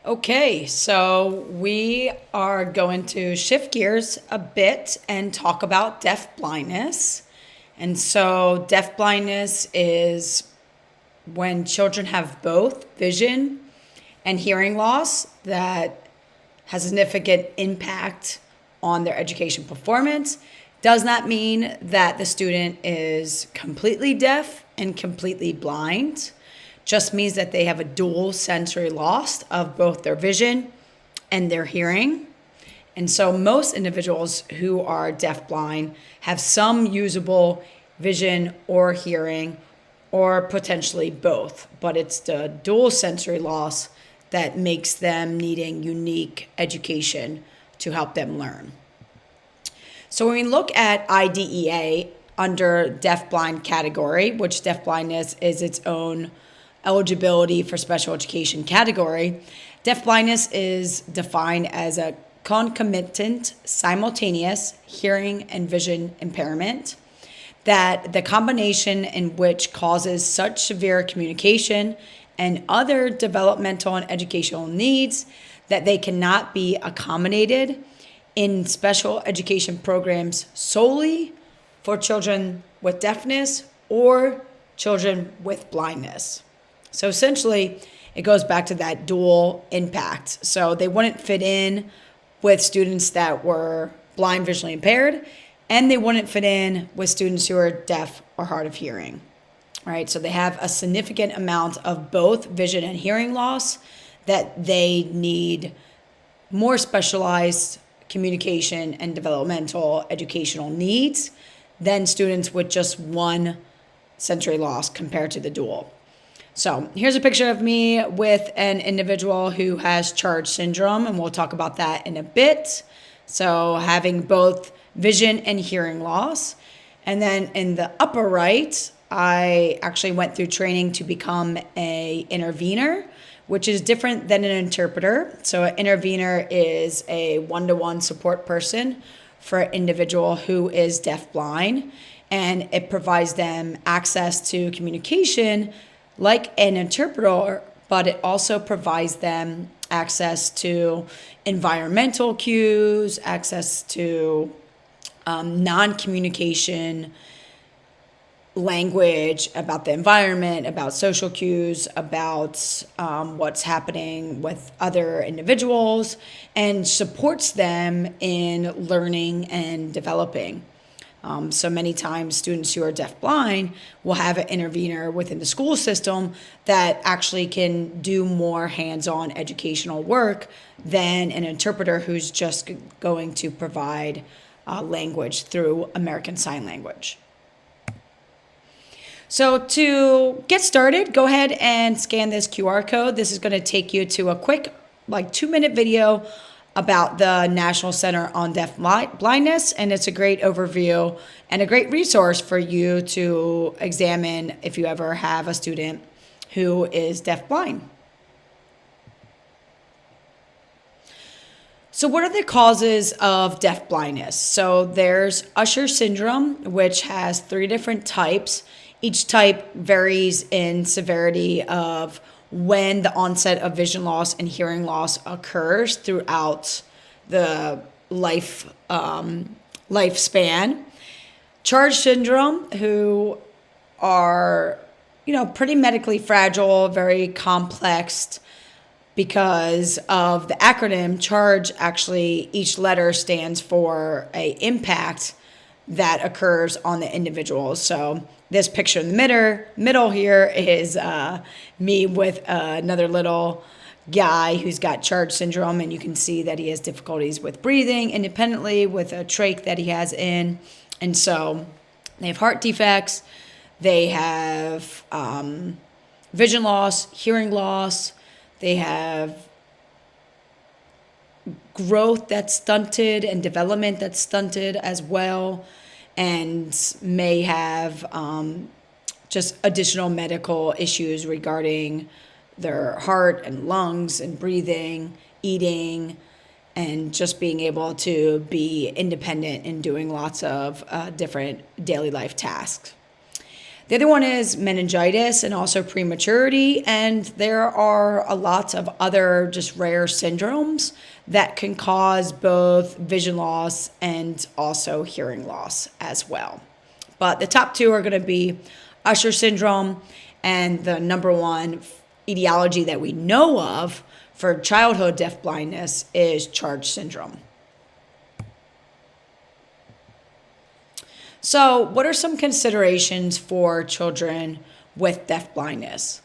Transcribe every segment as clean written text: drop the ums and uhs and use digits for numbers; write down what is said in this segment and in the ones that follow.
Okay, so we are going to shift gears a bit and talk about deafblindness. And so, deafblindness is when children have both vision and hearing loss that has a significant impact on their education performance. Does not mean that the student is completely deaf and completely blind. Just means that they have a dual sensory loss of both their vision and their hearing. And so most individuals who are deafblind have some usable vision or hearing, or potentially both, but it's the dual sensory loss that makes them needing unique education to help them learn. So when we look at IDEA under deafblind category, which deafblindness is its own eligibility for special education category, deafblindness is defined as a concomitant, simultaneous hearing and vision impairment that the combination in which causes such severe communication and other developmental and educational needs that they cannot be accommodated in special education programs solely for children with deafness or children with blindness. So essentially, it goes back to that dual impact. So they wouldn't fit in with students that were blind, visually impaired, and they wouldn't fit in with students who are deaf or hard of hearing, right? So they have a significant amount of both vision and hearing loss that they need more specialized communication and developmental educational needs than students with just one sensory loss compared to the dual. So here's a picture of me with an individual who has Charge syndrome, and we'll talk about that in a bit. So having both vision and hearing loss. And then in the upper right, I actually went through training to become an intervener, which is different than an interpreter. So an intervener is a one-to-one support person for an individual who is deafblind, and it provides them access to communication like an interpreter, but it also provides them access to environmental cues, access to non-communication language about the environment, about social cues, about what's happening with other individuals, and supports them in learning and developing. So many times students who are deafblind will have an intervener within the school system that actually can do more hands-on educational work than an interpreter who's just going to provide language through American Sign Language. So to get started, go ahead and scan this QR code. This is going to take you to a quick, 2-minute video about the National Center on Deafblindness, and it's a great overview and a great resource for you to examine if you ever have a student who is deafblind. So what are the causes of deafblindness? So there's Usher syndrome, which has 3 different types. Each type varies in severity of when the onset of vision loss and hearing loss occurs throughout the lifespan. Charge syndrome, who are, pretty medically fragile, very complex because of the acronym CHARGE. Actually, each letter stands for an impact that occurs on the individual. So this picture in the middle here is me with another little guy who's got Charge syndrome, and you can see that he has difficulties with breathing independently with a trach that he has in. And so they have heart defects, they have vision loss, hearing loss, they have growth that's stunted and development that's stunted as well, and may have just additional medical issues regarding their heart and lungs and breathing, eating, and just being able to be independent in doing lots of different daily life tasks. The other one is meningitis and also prematurity. And there are a lot of other just rare syndromes that can cause both vision loss and also hearing loss as well. But the top two are going to be Usher syndrome, and the number one etiology that we know of for childhood deafblindness is Charge syndrome. So, what are some considerations for children with deafblindness?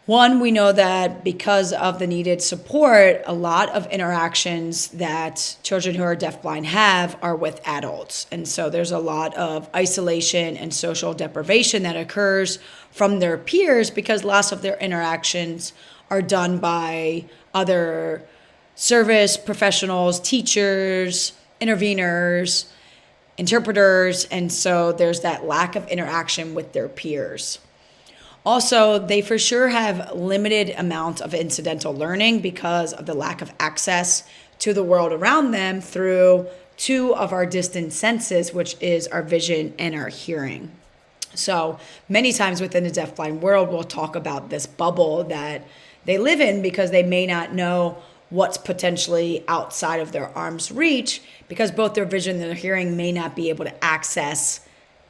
One, we know that because of the needed support, a lot of interactions that children who are deafblind have are with adults. And so there's a lot of isolation and social deprivation that occurs from their peers because lots of their interactions are done by other service professionals, teachers, interveners, interpreters, and so there's that lack of interaction with their peers. Also, they for sure have limited amounts of incidental learning because of the lack of access to the world around them through two of our distant senses, which is our vision and our hearing. So many times within the deafblind world, we'll talk about this bubble that they live in because they may not know what's potentially outside of their arm's reach because both their vision and their hearing may not be able to access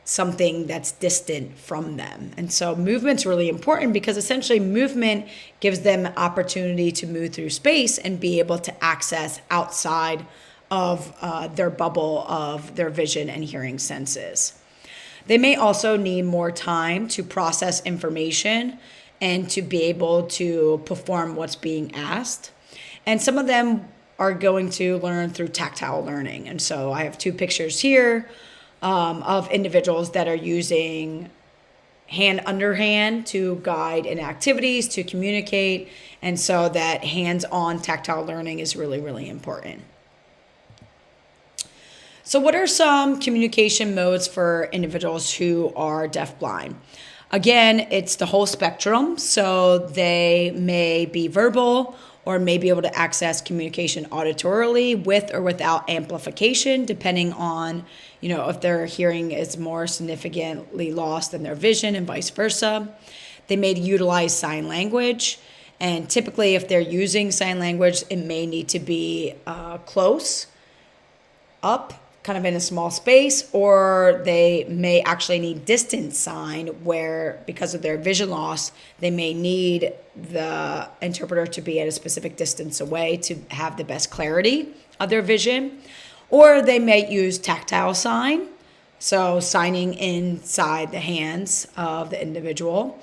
something that's distant from them. And so movement's really important because essentially movement gives them an opportunity to move through space and be able to access outside of their bubble of their vision and hearing senses. They may also need more time to process information and to be able to perform what's being asked. And some of them are going to learn through tactile learning. And so I have two pictures here of individuals that are using hand underhand to guide in activities, to communicate. And so that hands-on tactile learning is really, really important. So what are some communication modes for individuals who are deafblind? Again, it's the whole spectrum. So they may be verbal or may be able to access communication auditorily with or without amplification, depending on, if their hearing is more significantly lost than their vision and vice versa. They may utilize sign language. And typically, if they're using sign language, it may need to be close, up, kind of in a small space, or they may actually need distance sign where, because of their vision loss, they may need the interpreter to be at a specific distance away to have the best clarity of their vision. Or they may use tactile sign, so signing inside the hands of the individual.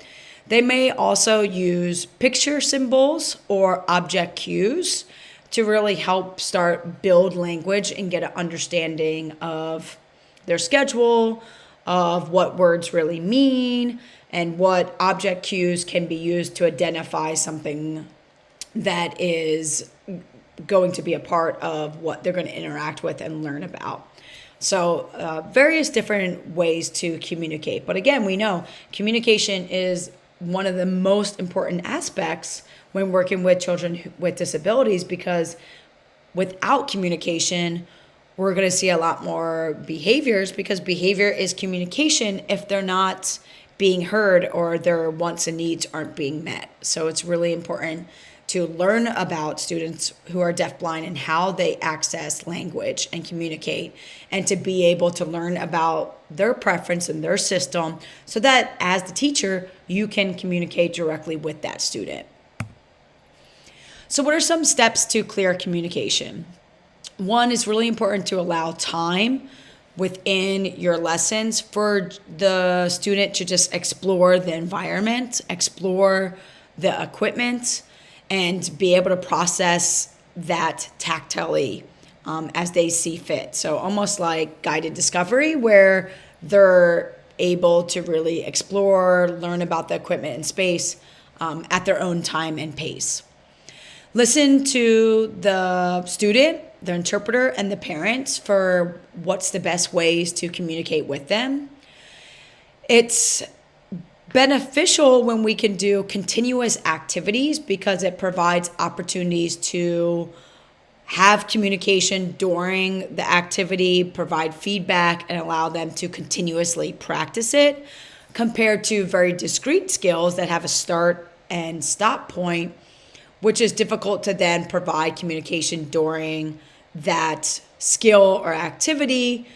They may also use picture symbols or object cues to really help start build language and get an understanding of their schedule, of what words really mean, and what object cues can be used to identify something that is going to be a part of what they're going to interact with and learn about. So various different ways to communicate. But again, we know communication is one of the most important aspects when working with children with disabilities, because without communication, we're going to see a lot more behaviors, because behavior is communication if they're not being heard or their wants and needs aren't being met. So it's really important to learn about students who are deafblind and how they access language and communicate, and to be able to learn about their preference and their system so that as the teacher, you can communicate directly with that student. So what are some steps to clear communication? One, is really important to allow time within your lessons for the student to just explore the environment, explore the equipment, and be able to process that tactilely as they see fit. So almost like guided discovery, where they're able to really explore, learn about the equipment and space at their own time and pace. Listen to the student, the interpreter, and the parents for what's the best ways to communicate with them. It's beneficial when we can do continuous activities because it provides opportunities to have communication during the activity, provide feedback, and allow them to continuously practice it. compared to very discrete skills that have a start and stop point, which is difficult to then provide communication during that skill or activity.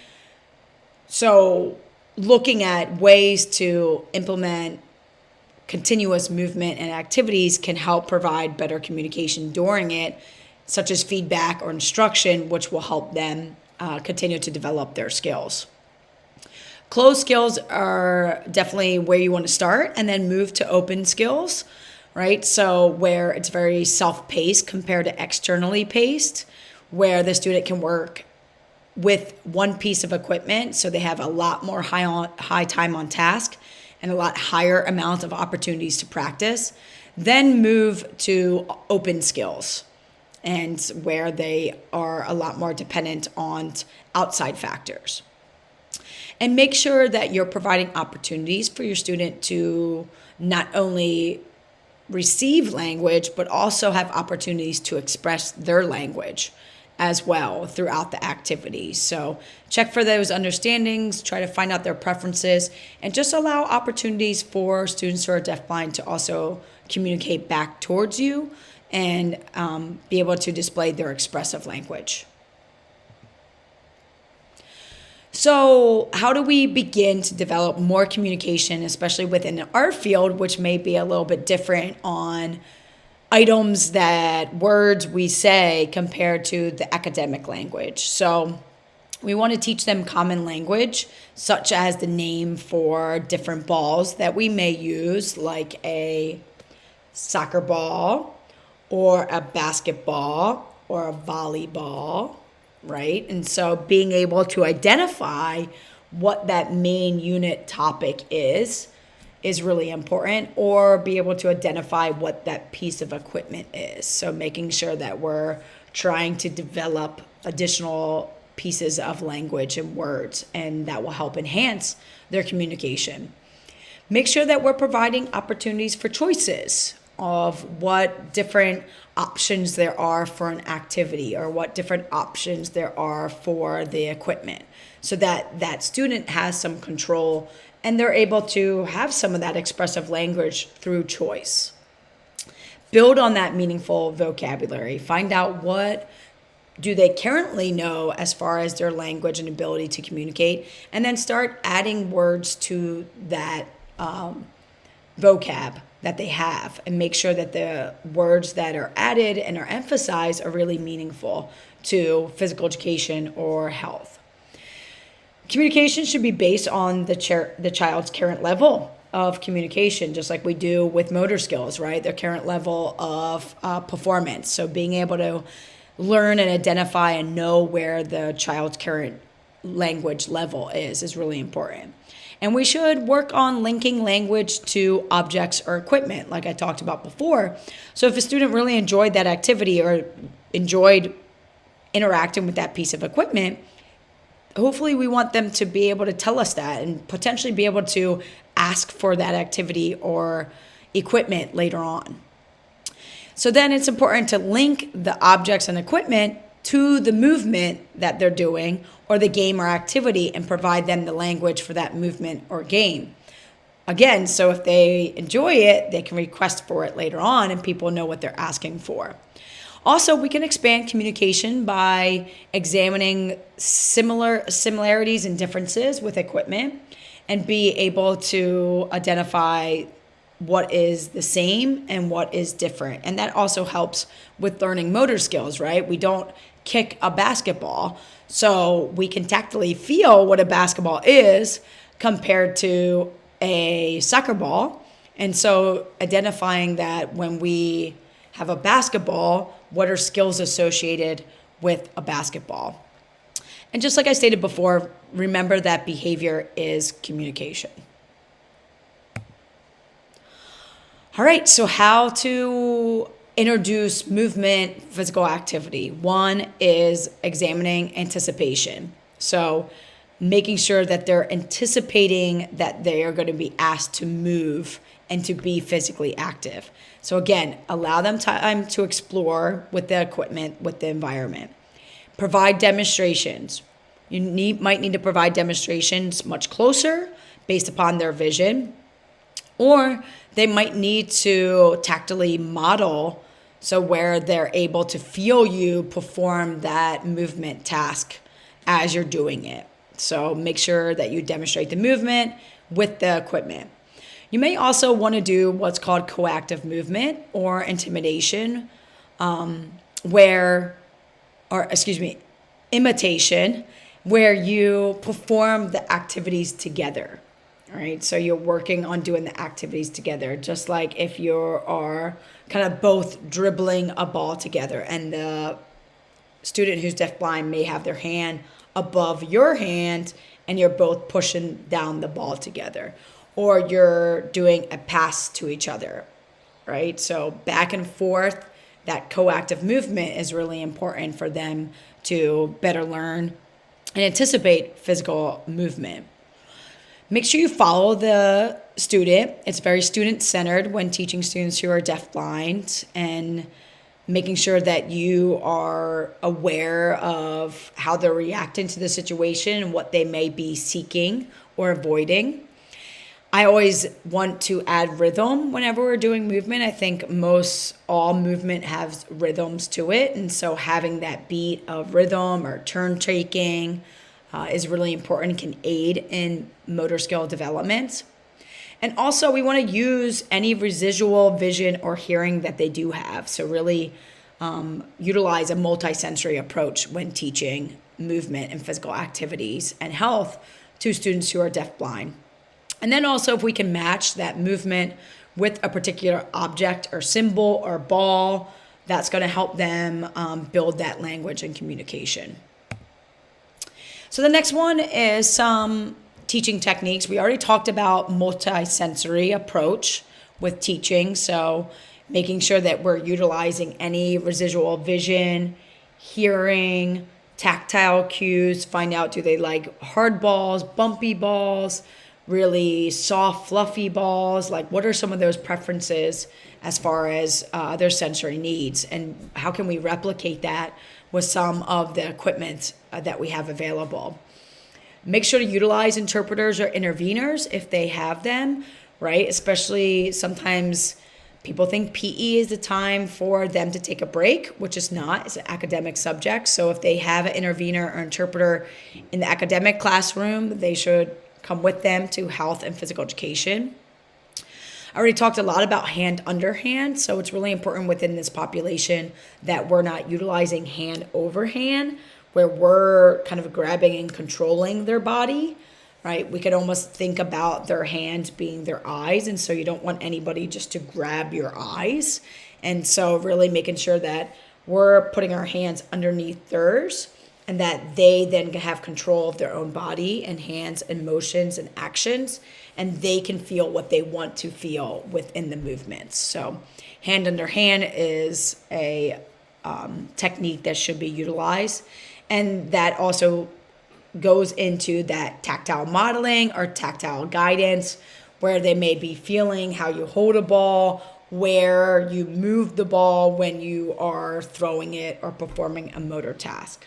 So looking at ways to implement continuous movement and activities can help provide better communication during it, such as feedback or instruction, which will help them continue to develop their skills. Closed skills are definitely where you want to start, and then move to open skills, right? So where it's very self-paced compared to externally paced, where the student can work with one piece of equipment, so they have a lot more high time on task and a lot higher amount of opportunities to practice. Then move to open skills, and where they are a lot more dependent on outside factors. And make sure that you're providing opportunities for your student to not only receive language, but also have opportunities to express their language as well throughout the activity. So check for those understandings, try to find out their preferences, and just allow opportunities for students who are deafblind to also communicate back towards you and be able to display their expressive language. So how do we begin to develop more communication, especially within our field, which may be a little bit different on items that words we say compared to the academic language? So we want to teach them common language, such as the name for different balls that we may use, like a soccer ball or a basketball or a volleyball, right? And so being able to identify what that main unit topic is really important, or be able to identify what that piece of equipment is. So making sure that we're trying to develop additional pieces of language and words, and that will help enhance their communication. Make sure that we're providing opportunities for choices of what different options there are for an activity, or what different options there are for the equipment, so that that student has some control and they're able to have some of that expressive language through choice. Build on that meaningful vocabulary. Find out what do they currently know as far as their language and ability to communicate, and then start adding words to that vocab that they have, and make sure that the words that are added and are emphasized are really meaningful to physical education or health. Communication should be based on the child's current level of communication, just like we do with motor skills, right? Their current level of performance. So being able to learn and identify and know where the child's current language level is really important. And we should work on linking language to objects or equipment, like I talked about before. So if a student really enjoyed that activity or enjoyed interacting with that piece of equipment, hopefully we want them to be able to tell us that and potentially be able to ask for that activity or equipment later on. So then it's important to link the objects and equipment to the movement that they're doing, or the game or activity, and provide them the language for that movement or game. Again, so if they enjoy it, they can request for it later on and people know what they're asking for. Also, we can expand communication by examining similarities and differences with equipment, and be able to identify what is the same and what is different. And that also helps with learning motor skills, right? We don't kick a basketball, so we can tactily feel what a basketball is compared to a soccer ball. And so identifying that when we have a basketball, what are skills associated with a basketball? And just like I stated before, remember that behavior is communication. All right, so how to introduce movement, physical activity. One is examining anticipation. So making sure that they're anticipating that they are going to be asked to move and to be physically active. So again, allow them time to explore with the equipment, with the environment. Provide demonstrations. You might need to provide demonstrations much closer based upon their vision. Or they might need to tactily model, so where they're able to feel you perform that movement task as you're doing it. So make sure that you demonstrate the movement with the equipment. You may also want to do what's called coactive movement or intimidation, imitation, where you perform the activities together. All right, so you're working on doing the activities together, just like if you are kind of both dribbling a ball together, and the student who's deafblind may have their hand above your hand and you're both pushing down the ball together, or you're doing a pass to each other, right? So back and forth, that coactive movement is really important for them to better learn and anticipate physical movement. Make sure you follow the student. It's very student-centered when teaching students who are deafblind, and making sure that you are aware of how they're reacting to the situation and what they may be seeking or avoiding. I always want to add rhythm whenever we're doing movement. I think all movement has rhythms to it. And so having that beat of rhythm or turn taking is really important, can aid in motor skill development. And also we want to use any residual vision or hearing that they do have. So really utilize a multisensory approach when teaching movement and physical activities and health to students who are deafblind. And then also if we can match that movement with a particular object or symbol or ball, that's going to help them build that language and communication. So the next one is some teaching techniques. We already talked about multisensory approach with teaching. So making sure that we're utilizing any residual vision, hearing, tactile cues, find out, do they like hard balls, bumpy balls, really soft, fluffy balls? Like, what are some of those preferences as far as their sensory needs? And how can we replicate that with some of the equipment that we have available? Make sure to utilize interpreters or interveners if they have them, right? Especially sometimes people think PE is the time for them to take a break, which is not. It's an academic subject. So if they have an intervener or interpreter in the academic classroom, they should come with them to health and physical education. I already talked a lot about hand under hand, so it's really important within this population that we're not utilizing hand over hand, where we're kind of grabbing and controlling their body, right? We could almost think about their hands being their eyes, and so you don't want anybody just to grab your eyes. And so really making sure that we're putting our hands underneath theirs, and that they then have control of their own body and hands and motions and actions, and they can feel what they want to feel within the movements. So hand under hand is a technique that should be utilized, and that also goes into that tactile modeling or tactile guidance, where they may be feeling how you hold a ball, where you move the ball when you are throwing it or performing a motor task.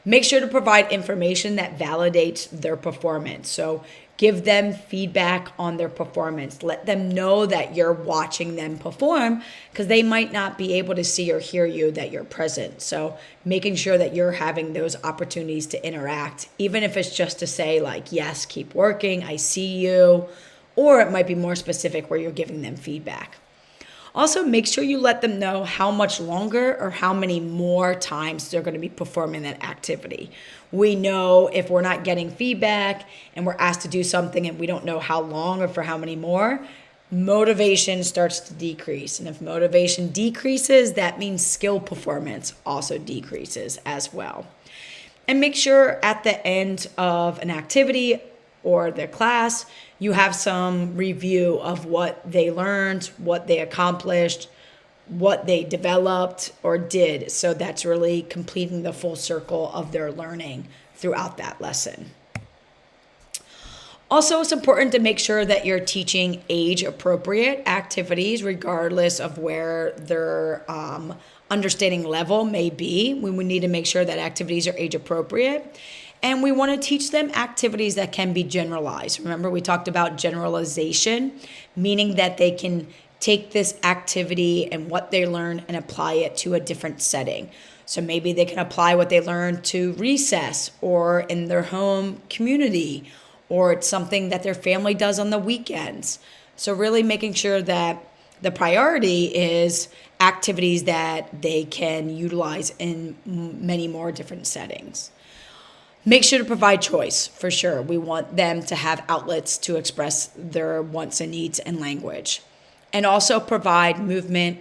Make sure to provide information that validates their performance. So give them feedback on their performance. Let them know that you're watching them perform, because they might not be able to see or hear you, that you're present. So making sure that you're having those opportunities to interact, even if it's just to say like, yes, keep working, I see you, or it might be more specific where you're giving them feedback. Also, make sure you let them know how much longer or how many more times they're going to be performing that activity. We know if we're not getting feedback and we're asked to do something and we don't know how long or for how many more, motivation starts to decrease. And if motivation decreases, that means skill performance also decreases as well. And make sure at the end of an activity or their class, you have some review of what they learned, what they accomplished, what they developed or did. So that's really completing the full circle of their learning throughout that lesson. Also, it's important to make sure that you're teaching age-appropriate activities regardless of where their understanding level may be. We need to make sure that activities are age-appropriate. And we want to teach them activities that can be generalized. Remember, we talked about generalization, meaning that they can take this activity and what they learn and apply it to a different setting. So maybe they can apply what they learned to recess or in their home community, or it's something that their family does on the weekends. So really making sure that the priority is activities that they can utilize in many more different settings. Make sure to provide choice, for sure. We want them to have outlets to express their wants and needs in language. And also provide movement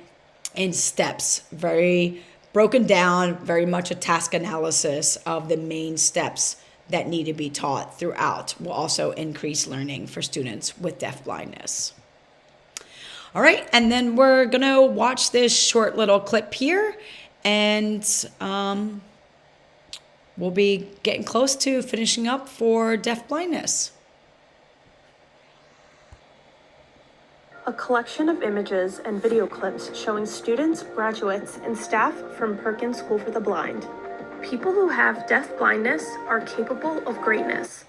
in steps, very broken down, very much a task analysis of the main steps that need to be taught throughout. Will also increase learning for students with deafblindness. All right, and then we're gonna watch this short little clip here, and we'll be getting close to finishing up for deafblindness. A collection of images and video clips showing students, graduates, and staff from Perkins School for the Blind. People who have deafblindness are capable of greatness.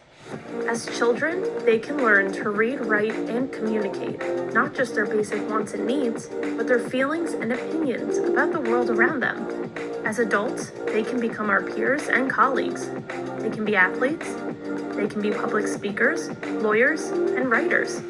As children, they can learn to read, write, and communicate, not just their basic wants and needs, but their feelings and opinions about the world around them. As adults, they can become our peers and colleagues. They can be athletes, they can be public speakers, lawyers, and writers.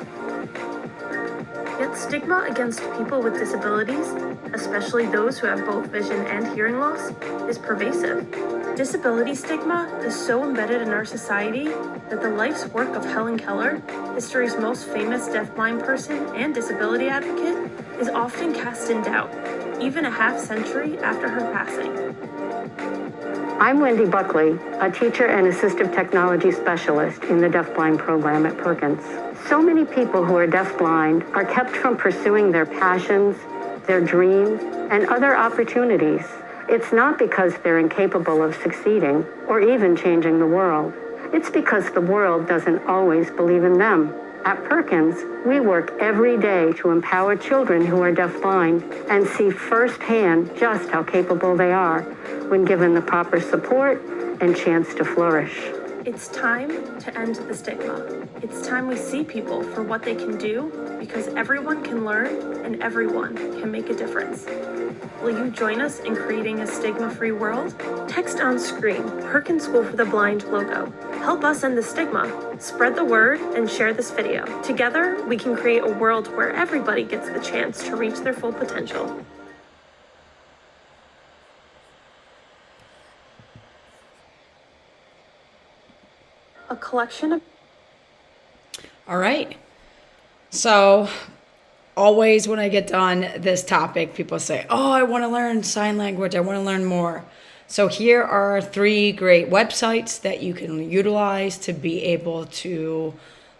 Yet stigma against people with disabilities, especially those who have both vision and hearing loss, is pervasive. Disability stigma is so embedded in our society that the life's work of Helen Keller, history's most famous deafblind person and disability advocate, is often cast in doubt, even a half-century after her passing. I'm Wendy Buckley, a teacher and assistive technology specialist in the deafblind program at Perkins. So many people who are deafblind are kept from pursuing their passions, their dreams, and other opportunities. It's not because they're incapable of succeeding or even changing the world. It's because the world doesn't always believe in them. At Perkins, we work every day to empower children who are deafblind and see firsthand just how capable they are when given the proper support and chance to flourish. It's time to end the stigma. It's time we see people for what they can do, because everyone can learn and everyone can make a difference. Will you join us in creating a stigma-free world? Text on screen Perkins School for the Blind logo. Help us end the stigma. Spread the word and share this video. Together, we can create a world where everybody gets the chance to reach their full potential. A collection of... All right. So always when I get done this topic, people say, oh, I want to learn sign language. I want to learn more. So here are 3 great websites that you can utilize to be able to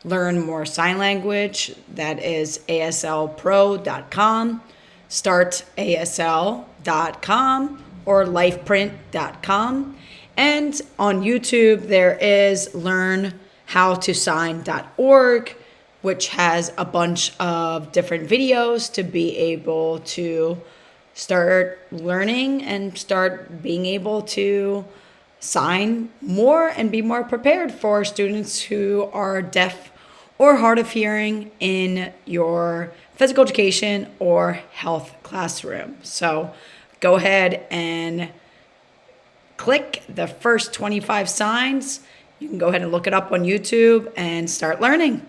learn more sign language. That is aslpro.com, startasl.com, or lifeprint.com. And on YouTube, there is learnhowtosign.org, which has a bunch of different videos to be able to start learning and start being able to sign more and be more prepared for students who are deaf or hard of hearing in your physical education or health classroom. So go ahead and click the first 25 signs. You can go ahead and look it up on YouTube and start learning.